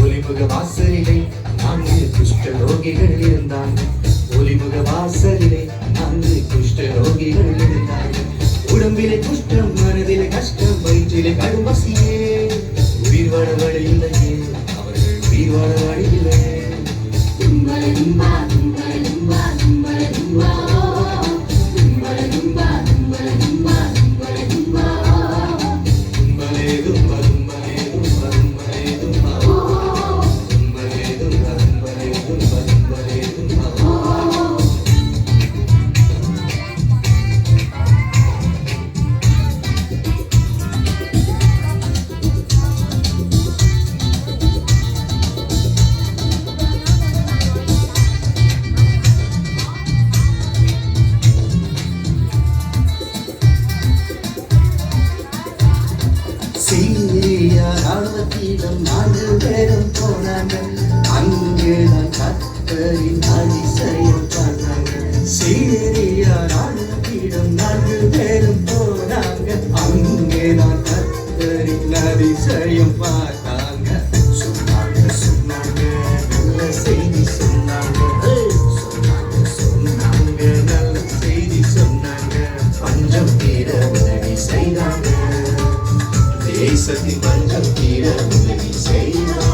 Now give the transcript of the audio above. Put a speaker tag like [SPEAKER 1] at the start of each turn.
[SPEAKER 1] ஒலிமுக வாசலிலே 4 குஷ்டரோகிகள் இருந்தாங்க. ஒலிமுக வாசலிலே 4 குஷ்டரோகிகள் இருந்தாங்க. உடம்பிலே குஷ்டம், மனதிலே கஷ்டம், வயிற்றிலே கடும் பசியே. உயிர் வாழ வழி இல்லையே, அவர்கள் உயிர் வாழ வழி இல்லையே. சீரியா ராணுவத்திடம் 4 பேரும் போனாங்க. அங்கேதான் கர்த்தரின் அதிசயம் பார்த்தாங்க. சீரியா ராணுவத்திடம் 4 பேரும் போனாங்க. அங்கேதான் கர்த்தரின் அதிசயம் பார்த்தாங்க. சொன்னாங்க சொன்னாங்க நல்ல செய்தி சொன்னாங்க. சொன்னாங்க நல்ல செய்தி சொன்னாங்க. பஞ்சம் தீர உதவி செய்தாங்க. தேசத்தின் பஞ்சம் தீர உதவி செய்தார்.